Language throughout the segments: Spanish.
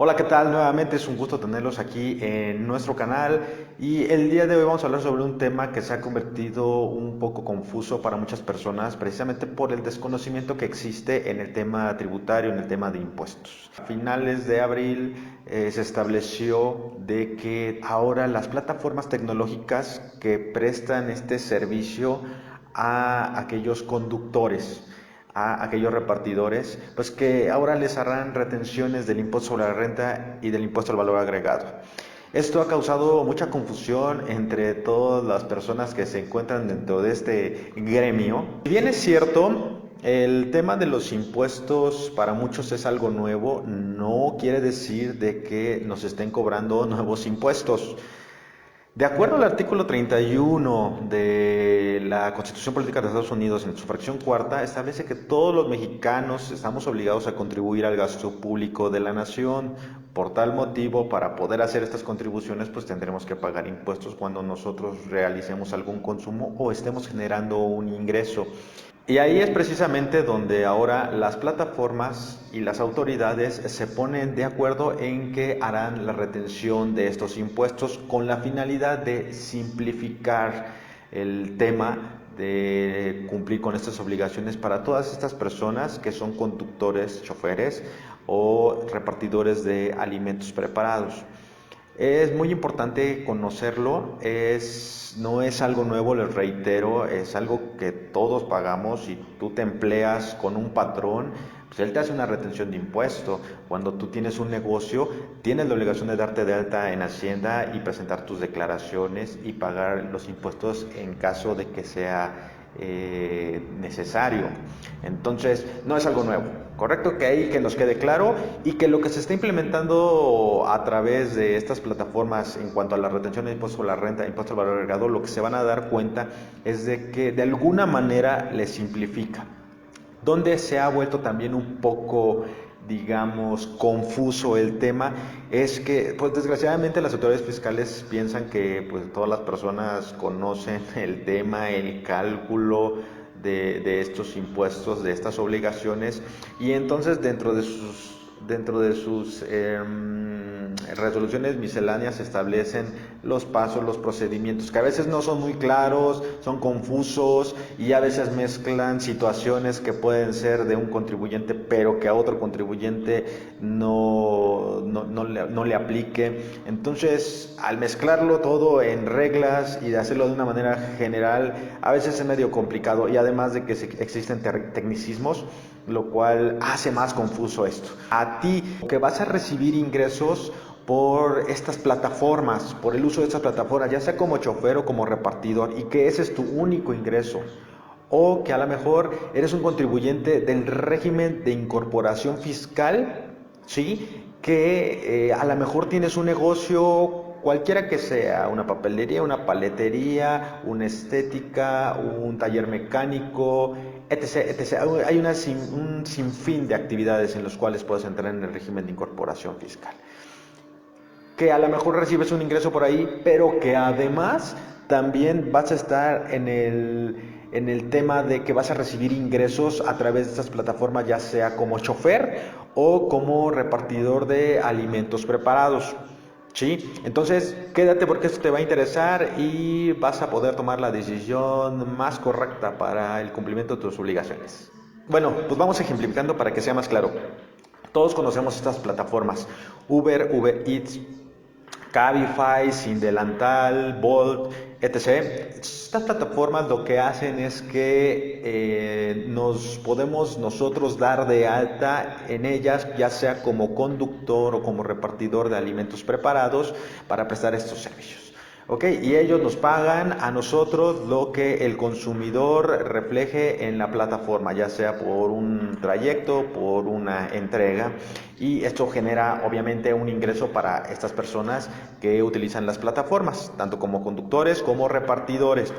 Hola, ¿qué tal? Nuevamente es un gusto tenerlos aquí en nuestro canal y el día de hoy vamos a hablar sobre un tema que se ha convertido un poco confuso para muchas personas precisamente por el desconocimiento que existe en el tema tributario, en el tema de impuestos. A finales de abril se estableció de que ahora las plataformas tecnológicas que prestan este servicio a aquellos conductores, a aquellos repartidores, pues que ahora les harán retenciones del impuesto sobre la renta y del impuesto al valor agregado. Esto ha causado mucha confusión entre todas las personas que se encuentran dentro de este gremio. Si bien es cierto, el tema de los impuestos para muchos es algo nuevo, no quiere decir de que nos estén cobrando nuevos impuestos. De acuerdo al artículo 31 de la Constitución Política de Estados Unidos, en su fracción cuarta, establece que todos los mexicanos estamos obligados a contribuir al gasto público de la nación. Por tal motivo, para poder hacer estas contribuciones, pues tendremos que pagar impuestos cuando nosotros realicemos algún consumo o estemos generando un ingreso. Y ahí es precisamente donde ahora las plataformas y las autoridades se ponen de acuerdo en que harán la retención de estos impuestos con la finalidad de simplificar el tema de cumplir con estas obligaciones para todas estas personas que son conductores, choferes o repartidores de alimentos preparados. Es muy importante conocerlo, no es algo nuevo, les reitero, es algo que todos pagamos. Si tú te empleas con un patrón, pues él te hace una retención de impuesto. Cuando tú tienes un negocio, tienes la obligación de darte de alta en Hacienda y presentar tus declaraciones y pagar los impuestos en caso de que sea necesario. Entonces, no es algo nuevo, correcto, que ahí que nos quede claro y que lo que se está implementando a través de estas plataformas en cuanto a la retención de impuestos sobre la renta, impuesto al valor agregado, lo que se van a dar cuenta es de que de alguna manera les simplifica. Donde se ha vuelto también un poco, digamos, confuso el tema, es que, pues desgraciadamente las autoridades fiscales piensan que pues todas las personas conocen el tema, el cálculo de estos impuestos, de estas obligaciones, y entonces dentro de sus resoluciones misceláneas se establecen los pasos, los procedimientos, que a veces no son muy claros, son confusos y a veces mezclan situaciones que pueden ser de un contribuyente, pero que a otro contribuyente no le aplique. Entonces, al mezclarlo todo en reglas y de hacerlo de una manera general, a veces es medio complicado y además de que existen tecnicismos, lo cual hace más confuso esto. A ti que vas a recibir ingresos por estas plataformas, por el uso de estas plataformas, ya sea como chofer o como repartidor, y que ese es tu único ingreso, o que a lo mejor eres un contribuyente del régimen de incorporación fiscal, ¿sí? Que a lo mejor tienes un negocio cualquiera que sea, una papelería, una paletería, una estética, un taller mecánico, etc, etc. Hay un sinfín de actividades en las cuales puedes entrar en el régimen de incorporación fiscal. Que a lo mejor recibes un ingreso por ahí, pero que además también vas a estar en el tema de que vas a recibir ingresos a través de estas plataformas, ya sea como chofer o como repartidor de alimentos preparados. ¿Sí? Entonces, quédate porque esto te va a interesar y vas a poder tomar la decisión más correcta para el cumplimiento de tus obligaciones. Bueno, pues vamos ejemplificando para que sea más claro. Todos conocemos estas plataformas: Uber, Uber Eats, Cabify, Sin Delantal, Bolt, etc. Estas plataformas lo que hacen es que nos podemos nosotros dar de alta en ellas, ya sea como conductor o como repartidor de alimentos preparados, para prestar estos servicios. ¿Ok? Y ellos nos pagan a nosotros lo que el consumidor refleje en la plataforma, ya sea por un trayecto, por una entrega, y esto genera obviamente un ingreso para estas personas que utilizan las plataformas, tanto como conductores como repartidores.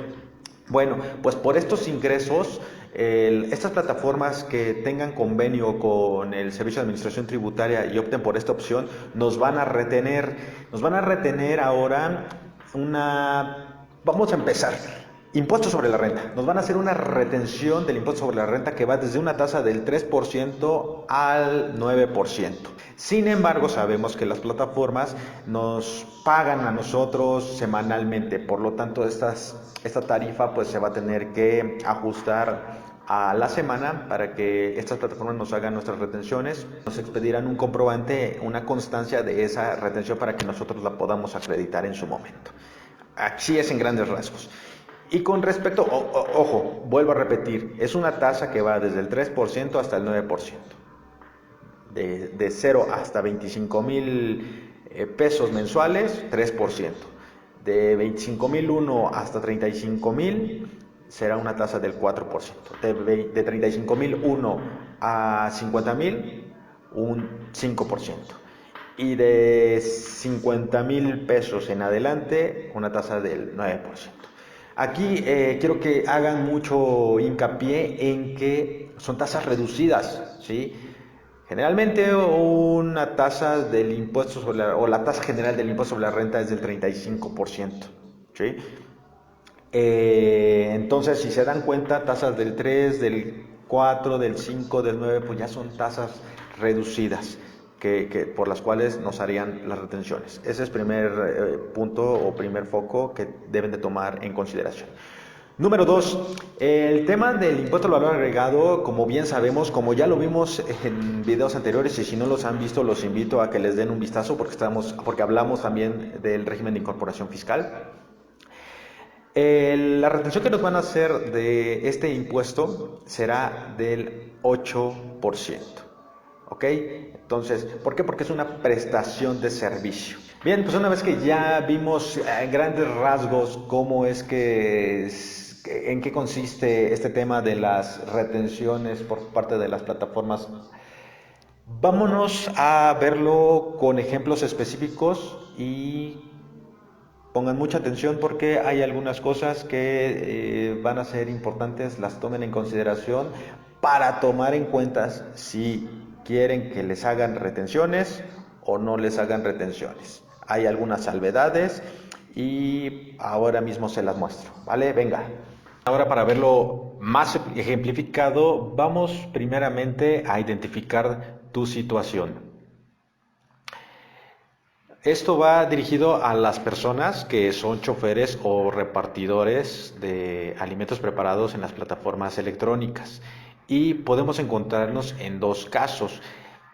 Bueno, pues por estos ingresos, estas plataformas que tengan convenio con el Servicio de Administración Tributaria y opten por esta opción, nos van a retener ahora vamos a empezar. Impuesto sobre la renta. Nos van a hacer una retención del impuesto sobre la renta que va desde una tasa del 3% al 9%. Sin embargo, sabemos que las plataformas nos pagan a nosotros semanalmente. Por lo tanto, esta tarifa pues se va a tener que ajustar a la semana para que estas plataformas nos hagan nuestras retenciones, nos expedirán un comprobante, una constancia de esa retención para que nosotros la podamos acreditar en su momento. Así es en grandes rasgos. Y con respecto, ojo, vuelvo a repetir, es una tasa que va desde el 3% hasta el 9%. De 0 hasta 25,000 pesos mensuales, 3%. De 25,001 hasta 35,000 será una tasa del 4%. De 35,001 a 50,000, un 5%. Y de 50,000 pesos en adelante, una tasa del 9%. Aquí quiero que hagan mucho hincapié en que son tasas reducidas, ¿sí? Generalmente una tasa del impuesto sobre o la tasa general del impuesto sobre la renta es del 35%, ¿sí? Entonces, si se dan cuenta, tasas del 3, del 4, del 5, del 9, pues ya son tasas reducidas por las cuales nos harían las retenciones. Ese es el primer punto o primer foco que deben de tomar en consideración. Número 2, el tema del impuesto al valor agregado, como bien sabemos, como ya lo vimos en videos anteriores, y si no los han visto, los invito a que les den un vistazo porque hablamos también del régimen de incorporación fiscal. La retención que nos van a hacer de este impuesto será del 8%. ¿Ok? Entonces, ¿por qué? Porque es una prestación de servicio. Bien, pues una vez que ya vimos en grandes rasgos cómo es que en qué consiste este tema de las retenciones por parte de las plataformas, vámonos a verlo con ejemplos específicos y pongan mucha atención porque hay algunas cosas que van a ser importantes, las tomen en consideración para tomar en cuenta si quieren que les hagan retenciones o no les hagan retenciones. Hay algunas salvedades y ahora mismo se las muestro, ¿vale? Venga. Ahora, para verlo más ejemplificado, vamos primeramente a identificar tu situación. Esto va dirigido a las personas que son choferes o repartidores de alimentos preparados en las plataformas electrónicas. Y podemos encontrarnos en dos casos.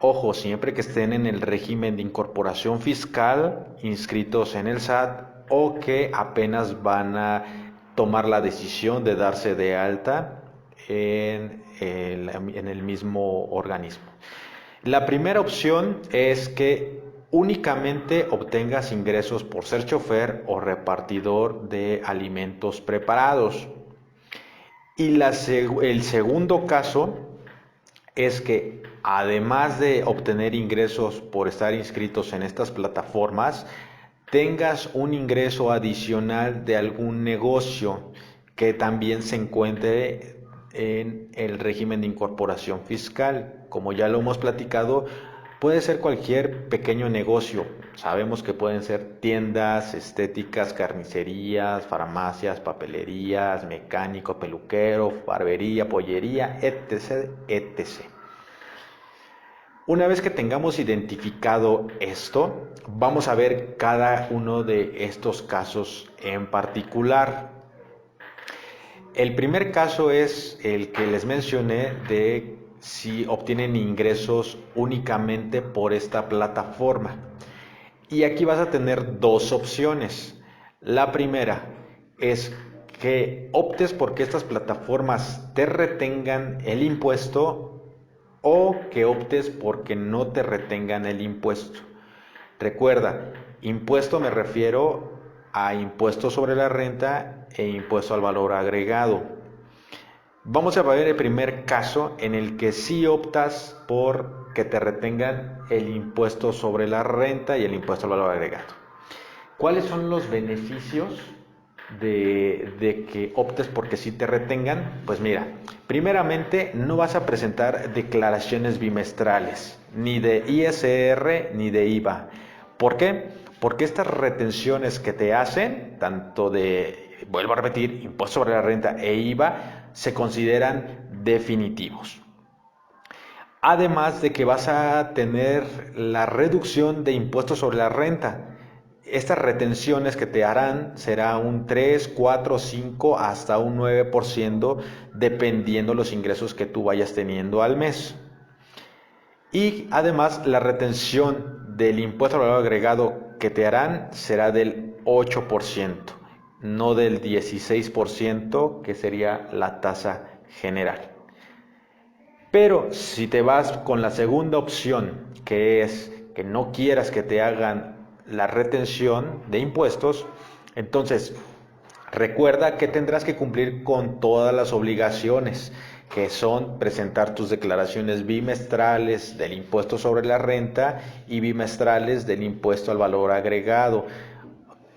Ojo, siempre que estén en el régimen de incorporación fiscal, inscritos en el SAT o que apenas van a tomar la decisión de darse de alta en el mismo organismo. La primera opción es que únicamente obtengas ingresos por ser chofer o repartidor de alimentos preparados. Y el segundo caso es que además de obtener ingresos por estar inscritos en estas plataformas, tengas un ingreso adicional de algún negocio que también se encuentre en el régimen de incorporación fiscal. Como ya lo hemos platicado, puede ser cualquier pequeño negocio. Sabemos que pueden ser tiendas estéticas, carnicerías, farmacias, papelerías, mecánico, peluquero, barbería, pollería, etc., etc. Una vez que tengamos identificado esto, vamos a ver cada uno de estos casos en particular. El primer caso es el que les mencioné de si obtienen ingresos únicamente por esta plataforma. Y aquí vas a tener dos opciones. La primera es que optes porque estas plataformas te retengan el impuesto o que optes porque no te retengan el impuesto. Recuerda, impuesto me refiero a impuesto sobre la renta e impuesto al valor agregado. Vamos a ver el primer caso en el que sí optas por que te retengan el impuesto sobre la renta y el impuesto al valor agregado. ¿Cuáles son los beneficios de que optes porque sí te retengan? Pues mira, primeramente no vas a presentar declaraciones bimestrales, ni de ISR ni de IVA. ¿Por qué? Porque estas retenciones que te hacen, tanto de vuelvo a repetir, impuesto sobre la renta e IVA se consideran definitivos. Además de que vas a tener la reducción de impuestos sobre la renta. Estas retenciones que te harán será un 3, 4, 5 hasta un 9% dependiendo los ingresos que tú vayas teniendo al mes. Y además la retención del impuesto al valor agregado que te harán será del 8%, no del 16% que sería la tasa general. Pero si te vas con la segunda opción, que es que no quieras que te hagan la retención de impuestos, entonces recuerda que tendrás que cumplir con todas las obligaciones, que son presentar tus declaraciones bimestrales del impuesto sobre la renta y bimestrales del impuesto al valor agregado.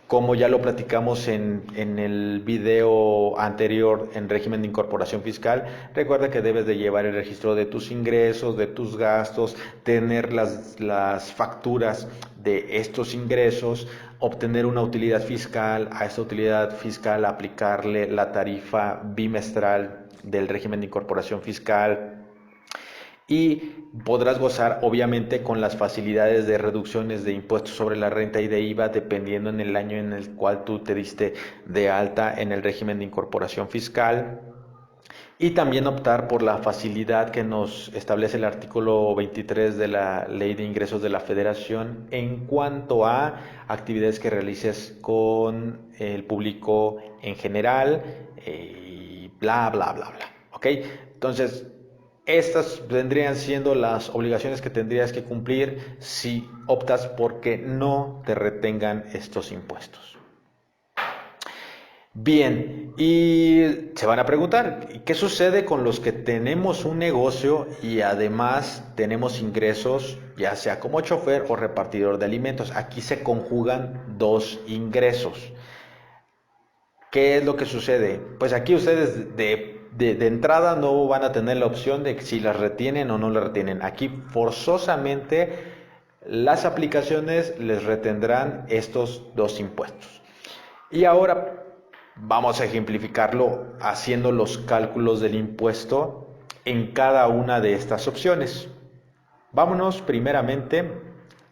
Como ya lo platicamos en el video anterior en régimen de incorporación fiscal, recuerda que debes de llevar el registro de tus ingresos, de tus gastos, tener las facturas de estos ingresos, obtener una utilidad fiscal, a esa utilidad fiscal aplicarle la tarifa bimestral del régimen de incorporación fiscal, y podrás gozar obviamente con las facilidades de reducciones de impuestos sobre la renta y de IVA dependiendo en el año en el cual tú te diste de alta en el régimen de incorporación fiscal, y también optar por la facilidad que nos establece el artículo 23 de la Ley de Ingresos de la Federación en cuanto a actividades que realices con el público en general, y bla bla bla bla. ¿Ok? Entonces, estas vendrían siendo las obligaciones que tendrías que cumplir si optas por que no te retengan estos impuestos. Bien, y se van a preguntar, ¿qué sucede con los que tenemos un negocio y además tenemos ingresos, ya sea como chofer o repartidor de alimentos? Aquí se conjugan dos ingresos. ¿Qué es lo que sucede? Pues aquí ustedes de entrada no van a tener la opción de si las retienen o no las retienen. Aquí forzosamente las aplicaciones les retendrán estos dos impuestos. Y ahora vamos a ejemplificarlo haciendo los cálculos del impuesto en cada una de estas opciones. Vámonos primeramente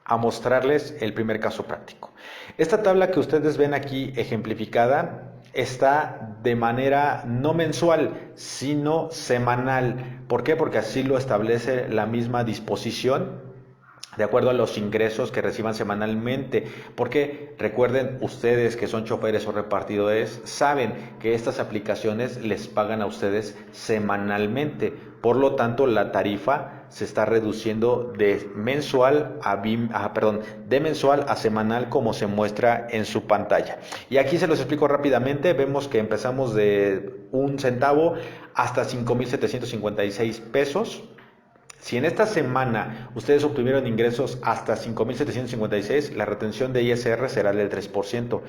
a mostrarles el primer caso práctico. Esta tabla que ustedes ven aquí ejemplificada está de manera no mensual, sino semanal. ¿Por qué? Porque así lo establece la misma disposición, de acuerdo a los ingresos que reciban semanalmente, porque recuerden, ustedes que son choferes o repartidores saben que estas aplicaciones les pagan a ustedes semanalmente, por lo tanto la tarifa se está reduciendo de mensual a semanal, como se muestra en su pantalla. Y aquí se los explico rápidamente. Vemos que empezamos de 1 centavo hasta 5,756 pesos. Si en esta semana ustedes obtuvieron ingresos hasta 5,756, la retención de ISR será del 3%.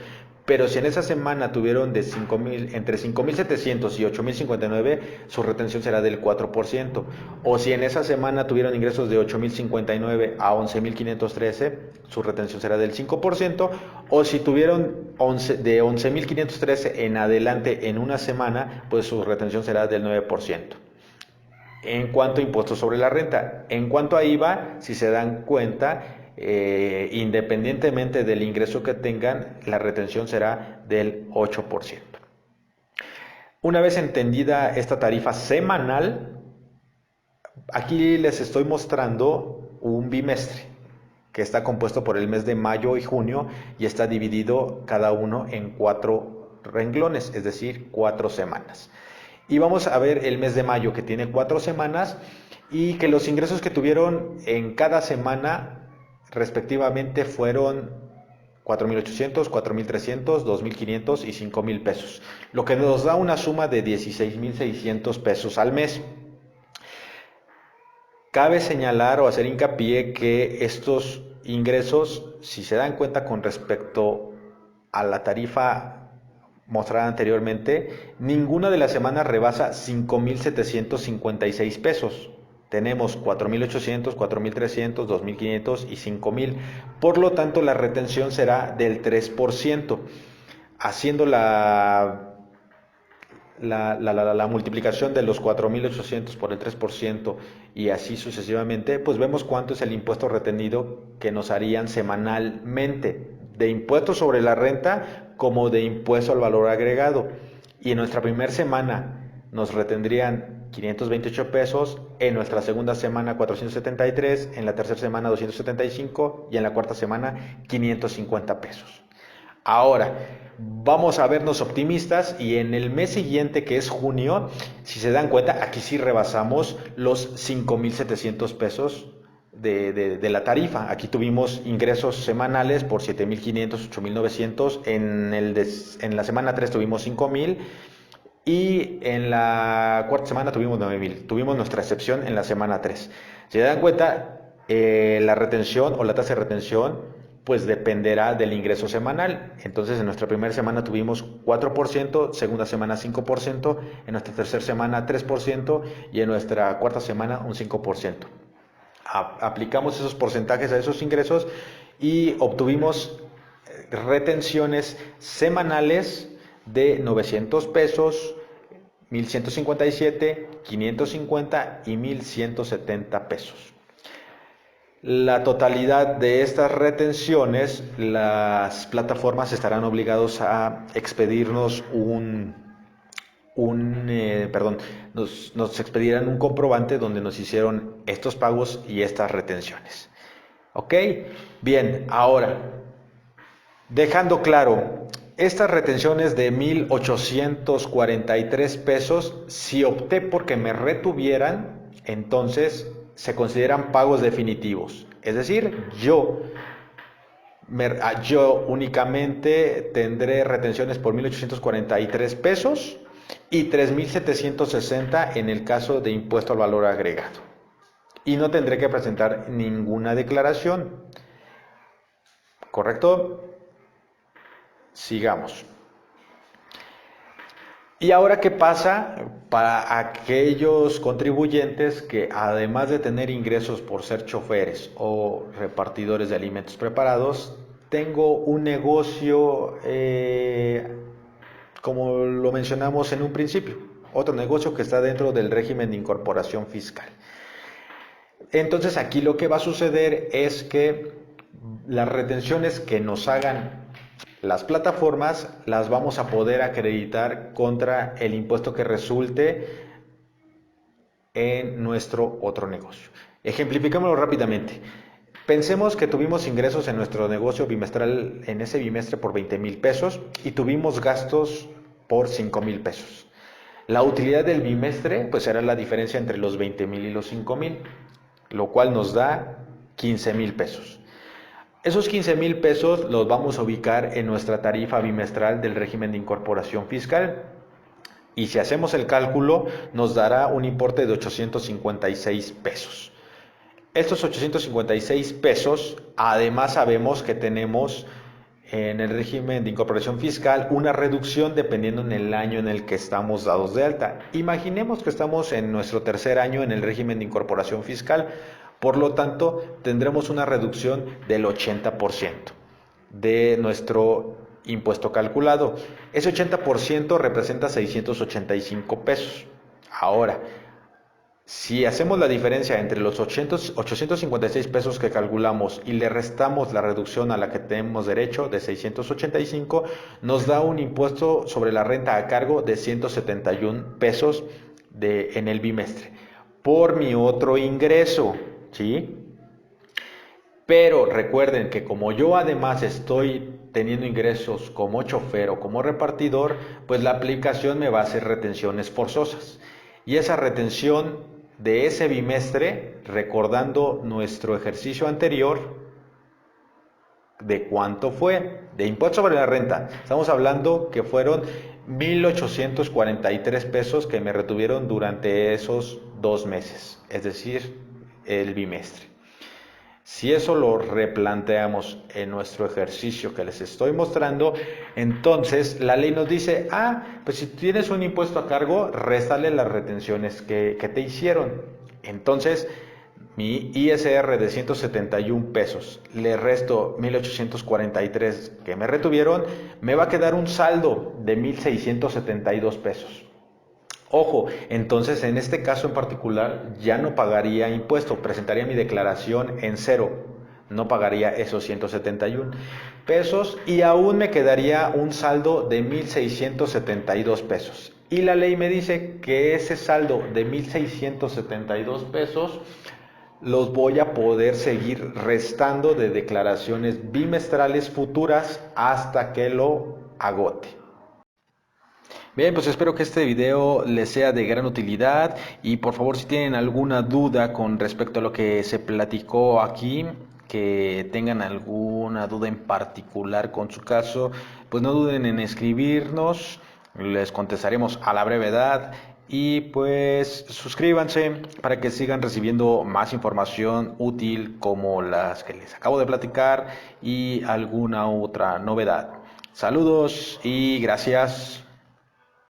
Pero si en esa semana tuvieron entre 5,700 y 8,059, su retención será del 4%. O si en esa semana tuvieron ingresos de 8,059 a 11,513, su retención será del 5%. O si tuvieron de 11,513 en adelante en una semana, pues su retención será del 9%. En cuanto a impuestos sobre la renta. En cuanto a IVA, si se dan cuenta, independientemente del ingreso que tengan, la retención será del 8%. Una vez entendida esta tarifa semanal, aquí les estoy mostrando un bimestre que está compuesto por el mes de mayo y junio y está dividido cada uno en 4 renglones, es decir, 4 semanas. Y vamos a ver el mes de mayo, que tiene 4 semanas, y que los ingresos que tuvieron en cada semana respectivamente fueron 4,800, 4,300, 2,500 y 5,000 pesos, lo que nos da una suma de 16,600 pesos al mes. Cabe señalar o hacer hincapié que estos ingresos, si se dan cuenta con respecto a la tarifa mostrada anteriormente, ninguna de las semanas rebasa 5,756 pesos. Tenemos 4,800, 4,300, 2,500 y 5,000. Por lo tanto, la retención será del 3%. haciendo la multiplicación de los 4.800 por el 3% y así sucesivamente, pues vemos cuánto es el impuesto retenido que nos harían semanalmente, de impuesto sobre la renta como de impuesto al valor agregado. Y en nuestra primera semana nos retendrían 528 pesos, en nuestra segunda semana 473, en la tercera semana 275 y en la cuarta semana 550 pesos. Ahora, vamos a vernos optimistas y en el mes siguiente, que es junio, si se dan cuenta, aquí sí rebasamos los 5.700 pesos de la tarifa. Aquí tuvimos ingresos semanales por 7.500, 8.900. En la semana 3 tuvimos 5.000 y en la cuarta semana tuvimos 9.000. Tuvimos nuestra excepción en la semana 3. Si se dan cuenta, la retención o la tasa de retención pues dependerá del ingreso semanal. Entonces en nuestra primera semana tuvimos 4%, segunda semana 5%, en nuestra tercera semana 3% y en nuestra cuarta semana un 5%. Aplicamos esos porcentajes a esos ingresos y obtuvimos retenciones semanales de 900 pesos, 1.157, 550 y 1.170 pesos. La totalidad de estas retenciones, las plataformas estarán obligados a expedirnos nos expedirán un comprobante donde nos hicieron estos pagos y estas retenciones. ¿Ok? Bien, ahora, dejando claro, estas retenciones de 1.843 pesos, si opté porque me retuvieran, entonces se consideran pagos definitivos. Es decir, yo únicamente tendré retenciones por 1.843 pesos y 3.760 en el caso de impuesto al valor agregado. Y no tendré que presentar ninguna declaración. ¿Correcto? Sigamos. ¿Y ahora qué pasa para aquellos contribuyentes que además de tener ingresos por ser choferes o repartidores de alimentos preparados, tengo un negocio, como lo mencionamos en un principio, otro negocio que está dentro del régimen de incorporación fiscal? Entonces aquí lo que va a suceder es que las retenciones que nos hagan las plataformas las vamos a poder acreditar contra el impuesto que resulte en nuestro otro negocio. Ejemplificémoslo rápidamente. Pensemos que tuvimos ingresos en nuestro negocio bimestral en ese bimestre por 20,000 pesos y tuvimos gastos por 5,000 pesos. La utilidad del bimestre pues será la diferencia entre los 20,000 y los 5,000, lo cual nos da 15,000 pesos. Esos 15,000 pesos los vamos a ubicar en nuestra tarifa bimestral del régimen de incorporación fiscal. Y si hacemos el cálculo, nos dará un importe de 856 pesos. Estos 856 pesos, además sabemos que tenemos en el régimen de incorporación fiscal una reducción dependiendo en el año en el que estamos dados de alta. Imaginemos que estamos en nuestro tercer año en el régimen de incorporación fiscal. Por lo tanto, tendremos una reducción del 80% de nuestro impuesto calculado. Ese 80% representa 685 pesos. Ahora, si hacemos la diferencia entre los 856 pesos que calculamos y le restamos la reducción a la que tenemos derecho de 685, nos da un impuesto sobre la renta a cargo de 171 pesos en el bimestre por mi otro ingreso. ¿Sí? Pero recuerden que como yo además estoy teniendo ingresos como chofer o como repartidor, pues la aplicación me va a hacer retenciones forzosas. Y esa retención de ese bimestre, recordando nuestro ejercicio anterior, ¿de cuánto fue? De impuesto sobre la renta. Estamos hablando que fueron 1.843 pesos que me retuvieron durante esos 2 meses, es decir, el bimestre. Si eso lo replanteamos en nuestro ejercicio que les estoy mostrando, entonces la ley nos dice, pues si tienes un impuesto a cargo, réstale las retenciones que te hicieron. Entonces, mi ISR de 171 pesos, le resto 1,843 que me retuvieron, me va a quedar un saldo de 1,672 pesos. Ojo, entonces en este caso en particular ya no pagaría impuesto, presentaría mi declaración en cero, no pagaría esos 171 pesos y aún me quedaría un saldo de 1,672 pesos. Y la ley me dice que ese saldo de 1,672 pesos los voy a poder seguir restando de declaraciones bimestrales futuras hasta que lo agote. Bien, pues espero que este video les sea de gran utilidad y por favor si tienen alguna duda con respecto a lo que se platicó aquí, que tengan alguna duda en particular con su caso, pues no duden en escribirnos, les contestaremos a la brevedad y pues suscríbanse para que sigan recibiendo más información útil como las que les acabo de platicar y alguna otra novedad. Saludos y gracias.